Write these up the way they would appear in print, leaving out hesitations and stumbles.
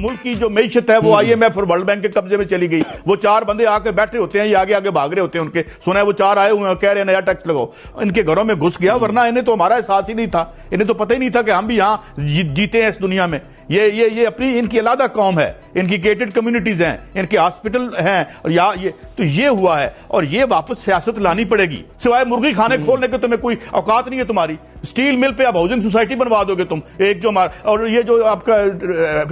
मुल्क की जो मीशत है वो IMF और वर्ल्ड बैंक के कब्जे में चली गई। वो चार बंदे आके बैठे होते हैं, ये आगे आगे भाग रहे होते हैं, उनके सुना है वो चार आए हुए हैं, कह रहे हैं नया टैक्स लगाओ, इनके घरों में घुस गया, वरना इन्हें तो हमारा एहसास ही नहीं था, इन्हें तो पता ही नहीं था कि हम भी यहाँ जीते हैं इस दुनिया में। ये अपनी इनकी अलग कौम है, इनकी गेटेड कम्युनिटीज हैं, इनके हॉस्पिटल हैं, और ये हुआ है, और ये वापस सियासत लानी पड़ेगी। सिवाय मुर्गी खाने खोलने के तुम्हें कोई औकात नहीं है तुम्हारी। स्टील मिल पे अब हाउसिंग सोसाइटी बनवा दोगे तुम, एक जो हमारा, और ये जो आपका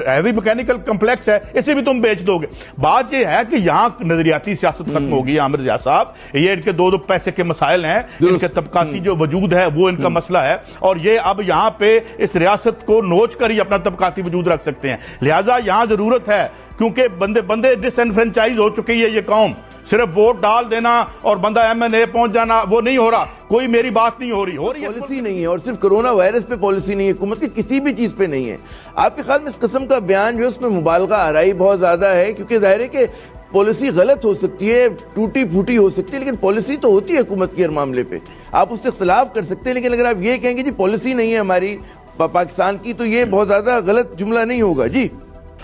हैवी मैकेनिकल कम्प्लेक्स है इसे भी तुम बेच दोगे। बात ये है कि यहाँ नजरियाती सियासत खत्म होगी आमिर रियाज साहब। ये इनके दो पैसे के मसाइल हैं, इनके तबकाती जो वजूद है वो इनका मसला है, और ये अब यहाँ पे इस रियासत को नोच कर ही अपना तबकाती वजूद रख सकते हैं। लिहाजा यहाँ जरूरत है, क्योंकि बंदे डिसएनफ्रेंचाइज हो चुकी है ये कौम। सिर्फ वोट डाल देना और बंदा MNA पहुंच जाना वो नहीं हो रहा। कोई मेरी बात नहीं हो रही पॉलिसी नहीं है, और सिर्फ कोरोना वायरस पे पॉलिसी नहीं है, हुकूमत की किसी भी चीज पे नहीं है। आपके ख्याल में इस किस्म का बयान जो है उसमें मुबालगा आराई बहुत ज्यादा है, क्योंकि जाहिर है कि पॉलिसी गलत हो सकती है, टूटी फूटी हो सकती है, लेकिन पॉलिसी तो होती है हुकूमत की हर मामले पे। आप उससे इख्तिलाफ कर सकते हैं, लेकिन अगर आप ये कहेंगे जी पॉलिसी नहीं है हमारी पाकिस्तान की, तो ये बहुत ज्यादा गलत जुमला नहीं होगा। जी,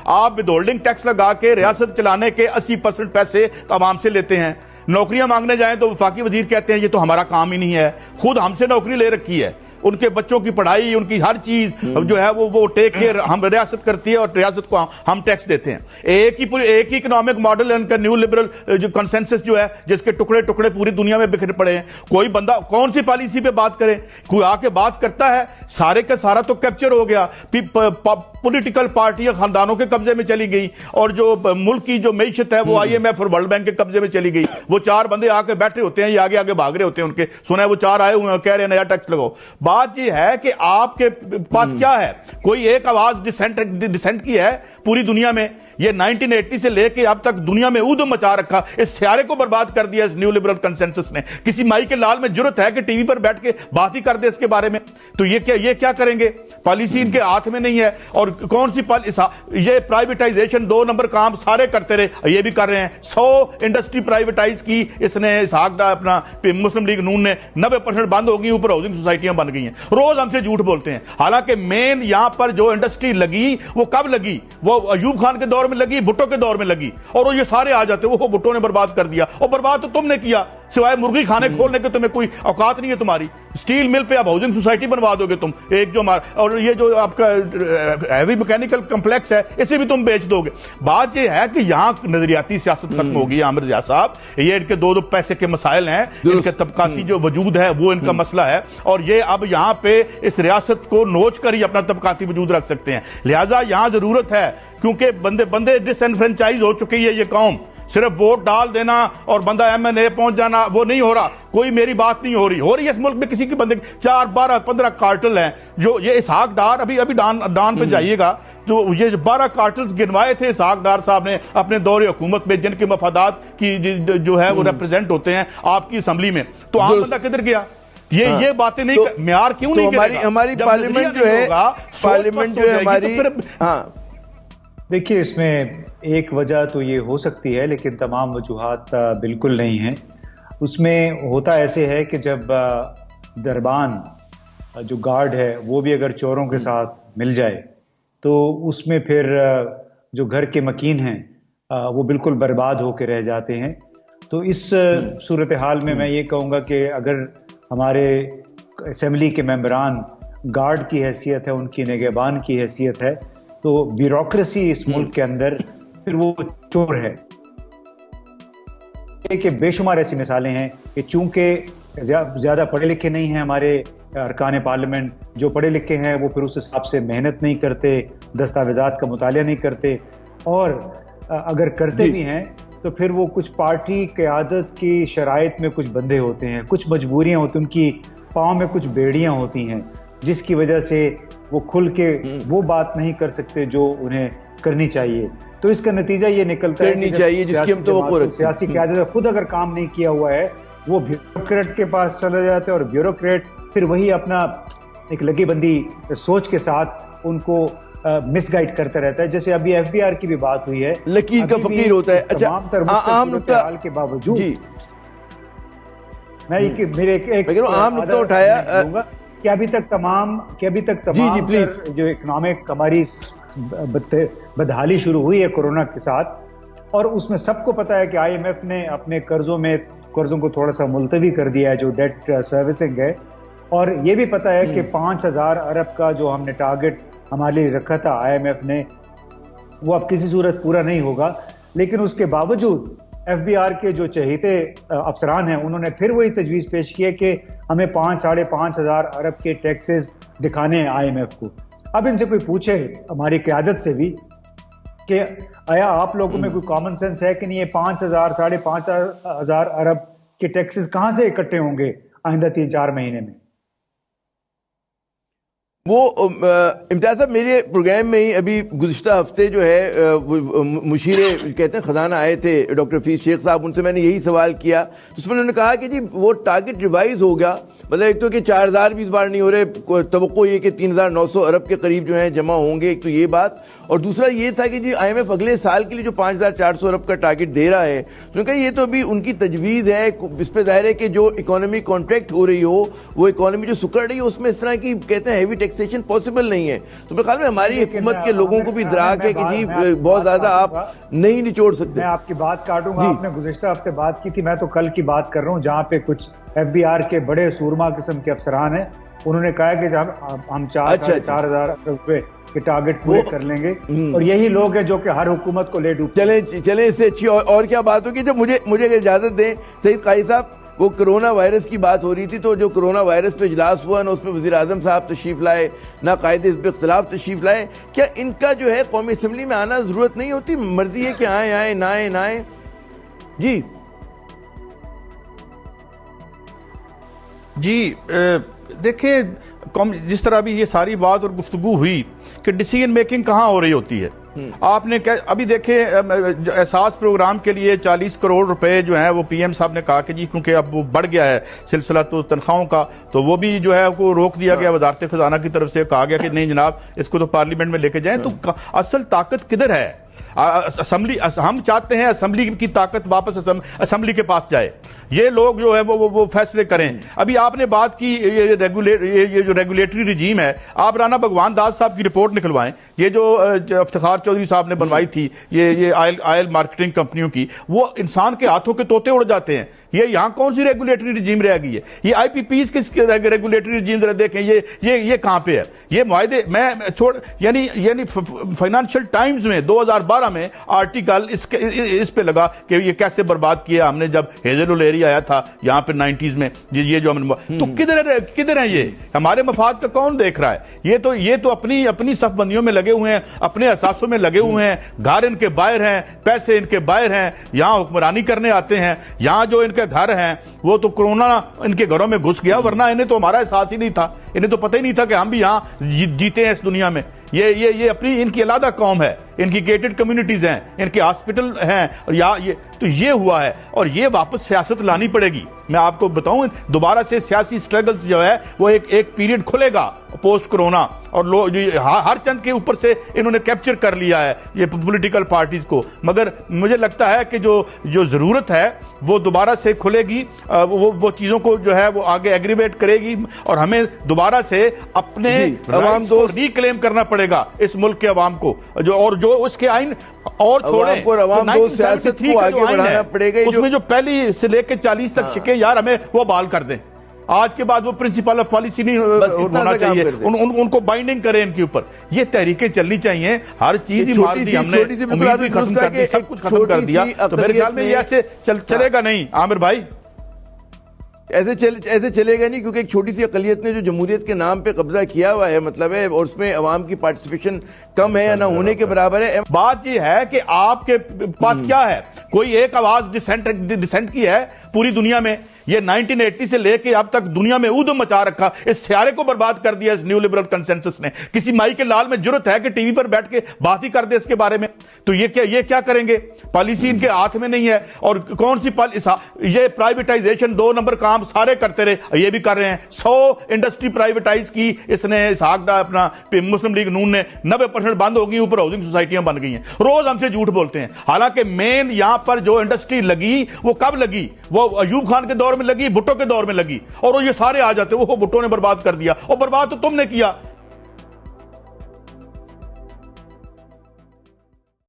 आप विदहोल्डिंग टैक्स लगा के रियासत चलाने के 80% पैसे आवाम से लेते हैं। नौकरियां मांगने जाएं तो वफाकी वजीर कहते हैं ये तो हमारा काम ही नहीं है, खुद हमसे नौकरी ले रखी है, उनके बच्चों की पढ़ाई, उनकी हर चीज जो है वो टेक केयर हम रियासत करती है, और रियासत को हम टैक्स देते हैं। एक ही इकोनॉमिक मॉडल है उनका, न्यू लिबरल जो कंसेंसस जो है, जिसके टुकड़े टुकड़े पूरी दुनिया में बिखरे पड़े हैं। कोई बंदा कौन सी पॉलिसी पे बात करे, कोई आके बात करता है, सारे का सारा तो कैप्चर हो गया, पॉलिटिकल पार्टियां खानदानों के कब्जे में चली गई, और जो मुल्क की जो मीशत है वो IMF और वर्ल्ड बैंक के कब्जे में चली गई। वो चार बंदे आके बैठे होते हैं, ये आगे आगे भाग रहे होते हैं, उनके सुना है वो चार आए हुए हैं, कह रहे हैं नया टैक्स लगाओ। बात यह है कि आपके पास क्या है, कोई एक आवाज डिसेंट की है पूरी दुनिया में। ये 1980 से लेके अब तक दुनिया में ऊधम मचा रखा, इस सियारे को बर्बाद कर दिया इस न्यू लिबरल कंसेंसस ने। किसी माई के लाल में जरूरत है कि टीवी पर बैठ के बात ही कर दे इसके बारे में? तो ये क्या करेंगे? पॉलिसी इनके हाथ में नहीं है। और कौन सी ये प्राइवेटाइजेशन 2 नंबर काम सारे करते रहे, ये भी कर रहे हैं। 100 इंडस्ट्री प्राइवेटाइज की इसने अपना मुस्लिम लीग नून ने, 90% बंद हो गई, ऊपर हाउसिंग सोसाइटियां बन गई हैं। रोज हमसे झूठ बोलते हैं, हालांकि मेन यहां पर जो इंडस्ट्री लगी वो कब लगी? वो अयूब खान के दौर में लगी, भुट्टो के दौर में लगी, और ये सारे आ जाते वो भुट्टो ने बर्बाद कर दिया, और बर्बाद तो तुमने किया। सिवाय मुर्गी खाने खोलने के तुम्हें कोई औकात नहीं है तुम्हारी। स्टील मिल पे अब हाउसिंग सोसाइटी बनवा दोगे तुम, एक जो हमारा, और ये जो आपका हैवी मैकेनिकल कम्प्लेक्स है इसे भी तुम बेच दोगे। बात ये है कि यहाँ नजरियाती सियासत खत्म होगी आमिर रियाज साहब। ये इनके दो पैसे के मसाइल हैं, इनके तबकाती जो वजूद है वो इनका मसला है, और ये अब यहाँ पे इस रियासत को नोच कर ही अपना तबकाती वजूद रख सकते हैं। लिहाजा यहाँ जरूरत है, क्योंकि बंदे डिसएनफ्रेंचाइज हो चुकी है ये कौम। सिर्फ वोट डाल देना और बंदा MNA पहुंच जाना वो नहीं हो रहा। कोई मेरी बात नहीं हो रही है इस मुल्क में किसी के बंदे 4, 12, 15 कार्टल हैं। जो ये इसहाक डार अभी डान पे जाइएगा, जो ये 12 कार्टल्स गिनवाए थे इसहाक डार साहब ने अपने दौरे हुकूमत में, जिनके मफादात की जो है वो रिप्रेजेंट होते हैं आपकी असम्बली में, तो आम बंदा किधर गया? ये बातें नहीं, म्यार क्यों नहीं? हमारी पार्लियामेंट जो है, पार्लियामेंट जो है हमारी, देखिए इसमें एक वजह तो ये हो सकती है, लेकिन तमाम वजूहात बिल्कुल नहीं हैं। उसमें होता ऐसे है कि जब दरबान जो गार्ड है वो भी अगर चोरों के साथ मिल जाए तो उसमें फिर जो घर के मकीन हैं वो बिल्कुल बर्बाद होकर रह जाते हैं। तो इस सूरत हाल में मैं ये कहूँगा कि अगर हमारे असेंबली के मेंबरान गार्ड की हैसियत है, उनकी निगहबान की हैसियत है, तो ब्यूरोक्रेसी इस मुल्क के अंदर फिर वो चोर है। कि बेशुमार ऐसी मिसालें हैं कि चूंकि ज़्यादा पढ़े लिखे नहीं हैं हमारे अरकान पार्लियामेंट, जो पढ़े लिखे हैं वो फिर उस हिसाब से मेहनत नहीं करते, दस्तावेज़ात का मुतालिया नहीं करते, और अगर करते भी हैं तो फिर वो कुछ पार्टी क़यादत की शराइत में कुछ बंधे होते हैं, कुछ मजबूरियाँ होती हैं, उनकी पाँव में कुछ बेड़ियाँ होती हैं, जिसकी वजह से वो खुल के वो बात नहीं कर सकते जो उन्हें करनी चाहिए। तो इसका नतीजा ये निकलता है कि सियासी क़यादत खुद अगर काम नहीं किया हुआ है वो ब्यूरोक्रेट के पास चला जाता है, और ब्यूरोक्रेट फिर वही अपना एक लकीबंदी सोच के साथ उनको मिसगाइड करता रहता है। जैसे अभी FBR की भी बात हुई है, लकीर का फकीर होता है। अच्छा, आम नुक्ता के बावजूद मैं मेरे एक आम नुक्ता उठाया कि अभी तक तमाम जो इकोनॉमिक हमारी बदहाली शुरू हुई है कोरोना के साथ, और उसमें सबको पता है कि IMF ने अपने कर्जों को थोड़ा सा मुलतवी कर दिया है, जो डेट सर्विसिंग है, और ये भी पता है कि 5,000 अरब का जो हमने टारगेट हमारे लिए रखा था IMF ने, वो अब किसी सूरत पूरा नहीं होगा। लेकिन उसके बावजूद FBR के जो चहेते अफसरान हैं, उन्होंने फिर वही तजवीज़ पेश की है कि हमें 5,000-5,500 अरब के टैक्सेस दिखाने हैं IMF को। अब इनसे कोई पूछे, हमारी क़यादत से भी, कि आया आप लोगों में कोई कॉमन सेंस है कि नहीं, ये 5,000-5,500 अरब के टैक्सेस कहां से इकट्ठे होंगे आइंदा 3-4 महीने में? वो इम्तियाज साहब, मेरे प्रोग्राम में ही अभी गुज़िश्ता हफ्ते जो है मुशीरे कहते हैं खजाना आए थे डॉक्टर हफीज शेख साहब, उनसे मैंने यही सवाल किया, तो उसमें उन्होंने कहा कि जी वो टारगेट रिवाइज हो गया। मतलब एक तो कि 4,000 भी इस बार नहीं हो रहे, तवक्को ये कि 3,900 अरब के करीब जो है जमा होंगे, एक तो ये बात, और दूसरा ये था कि जी IMF अगले साल के लिए जो 5,400 अरब का टारगेट दे रहा है, तो उन्होंने कहा ये तो अभी उनकी तजवीज़ है, इस पर जाहिर है कि जो इकोनॉमी कॉन्ट्रैक्ट हो रही हो, वो इकोनॉमी जो सुकड़ रही हो, उसमें इस तरह की कहते हैं हैवी टैक्सेशन पॉसिबल नहीं है। तो मेरे ख्याल में हमारी हुकूमत के लोगों को भी इदराक है कि जी बहुत ज्यादा आप नहीं निचोड़ सकते। मैं आपकी बात काटूंगा, आपने गुज़िश्ता हफ्ते बात की थी, मैं तो कल की बात कर रहा हूँ, जहाँ पे कुछ FBR के बड़े सूरमा किस्म के अफसरान हैं, उन्होंने कहा कि हम 4,000 रुपए के टारगेट पूरे कर लेंगे, और यही लोग हैं जो कि हर हुकूमत को ले डूबते। चले इससे अच्छी और क्या बात होगी। जब मुझे इजाजत दें सईद काजी साहब, वो कोरोना वायरस की बात हो रही थी, तो जो कोरोना वायरस पे इजलास हुआ ना, उसमें वज़ीर आज़म साहब तशरीफ़ लाए, ना कायदे इस पर इख्तिलाफ तशरीफ़ लाए, क्या इनका जो है कौमी असम्बली में आना ज़रूरत नहीं होती? मर्जी है कि आए ना आए। जी देखिए, जिस तरह अभी ये सारी बात और गुफ्तगू हुई कि डिसीजन मेकिंग कहाँ हो रही होती है, आपने अभी देखे एहसास प्रोग्राम के लिए 40 करोड़ रुपए जो है वो PM साहब ने कहा कि जी क्योंकि अब वो बढ़ गया है सिलसिला तो तनख्वाहों का, तो वो भी जो है वो रोक दिया गया। वजारत खजाना की तरफ से कहा गया कि नहीं जनाब, इसको तो पार्लियामेंट में लेके जाएं। तो असल ताकत किधर है? असम्बली, हम चाहते हैं असम्बली की ताकत वापस असम्बली के पास जाए, ये लोग जो है वो फैसले करें। अभी आपने बात की ये जो रेगुलेटरी रिजीम है, आप राना भगवान दास साहब की रिपोर्ट निकलवाएं, ये जो इफ्तिखार चौधरी साहब ने बनवाई थी, ये ऑयल मार्केटिंग कंपनियों की, वो इंसान के हाथों के तोते उड़ जाते हैं। ये यहाँ कौन सी रेगुलेटरी रिजीम रह गई है? ये IPPs किस रेगुलेटरी रिजीम जरा देखें, ये कहां पे है? ये मुआहदे मैं छोड़, यानी फाइनेंशियल टाइम्स में 2012 में आर्टिकल इस पे लगा कि ये कैसे बर्बाद किया हमने जब हेजल ओलेरी आया था यहाँ पे 90s में, ये जो हमने, तो किधर है ये? हमारे मफाद का कौन देख रहा है? ये तो अपनी सफबंदियों में लगे हुए हैं, अपने असासों में लगे हुए हैं, घर इनके बाहर हैं, पैसे इनके बाहर हैं, यहाँ हुक्मरानी करने आते हैं, यहाँ जो इनके घर हैं वो तो कोरोना इनके घरों में घुस गया, वरना इन्हें तो हमारा एहसास ही नहीं था, इन्हें तो पता ही नहीं था कि हम भी यहाँ जीते हैं इस दुनिया में। ये अपनी इनकी अलग कौम है, इनकी गेटेड कम्युनिटीज हैं, इनके हॉस्पिटल हैं, और ये हुआ है, और ये वापस सियासत लानी पड़ेगी। मैं आपको बताऊं, दोबारा से सियासी स्ट्रगल जो है वो एक पीरियड खुलेगा पोस्ट कोरोना, और लोग हर चंद के ऊपर से इन्होंने कैप्चर कर लिया है ये पॉलिटिकल पार्टीज को। मगर मुझे लगता है कि जो जरूरत है वो दोबारा से खुलेगी, वो चीजों को जो है वो आगे एग्रीवेट करेगी, और हमें दोबारा से अपने अवाम को रिक्लेम करना पड़ेगा, इस मुल्क के अवाम को, जो उसके आइन और छोड़ें, को आगे बढ़ाना पड़ेगा। उसमें जो पहली से लेकर 40 तक शिके यार हमें वो बहाल कर दें। आज के बाद वो प्रिंसिपल ऑफ पॉलिसी नहीं होना चाहिए, उनको बाइंडिंग करें इनके ऊपर। ये तहरीकें चलनी चाहिए। हर चीज ही मार दी हमने, उम्मीद भी खत्म कर दी, सब कुछ खत्म कर दिया, तो मेरे ख्याल में ये ऐसे चलेगा नहीं आमिर भाई, ऐसे चलेगा नहीं, क्योंकि एक छोटी सी अकलियत ने जो जमहूरियत के नाम पे कब्जा किया हुआ है, मतलब है, और उसमें अवाम की पार्टिसिपेशन कम है या ना होने के बराबर है। बात ये है कि आपके पास क्या है? कोई एक आवाज डिसेंट की है पूरी दुनिया में? ये 1980 से लेके अब तक दुनिया में ऊधम मचा रखा, इस सियारे को बर्बाद कर दिया इस न्यू लिबरल कंसेंसस ने। किसी माई के लाल में जरूरत है कि टीवी पर बैठ के बात ही कर दे इसके बारे में? तो ये क्या करेंगे? पॉलिसी इनके हाथ में नहीं है। और कौन सी ये प्राइवेटाइजेशन 2 नंबर काम सारे करते रहे, ये भी कर रहे हैं। 100 इंडस्ट्री प्राइवेटाइज की इसने अपना मुस्लिम लीग नून ने, 90% बंद हो गई, ऊपर हाउसिंग सोसाइटियां बन गई हैं। रोज हमसे झूठ बोलते हैं। हालांकि मेन यहां पर जो इंडस्ट्री लगी वो कब लगी? वो अयूब खान के दौर में लगी, भुट्टो के दौर में लगी, और वो ये सारे आ जाते, वो भुट्टो ने बर्बाद कर दिया, और बर्बाद तो तुमने किया।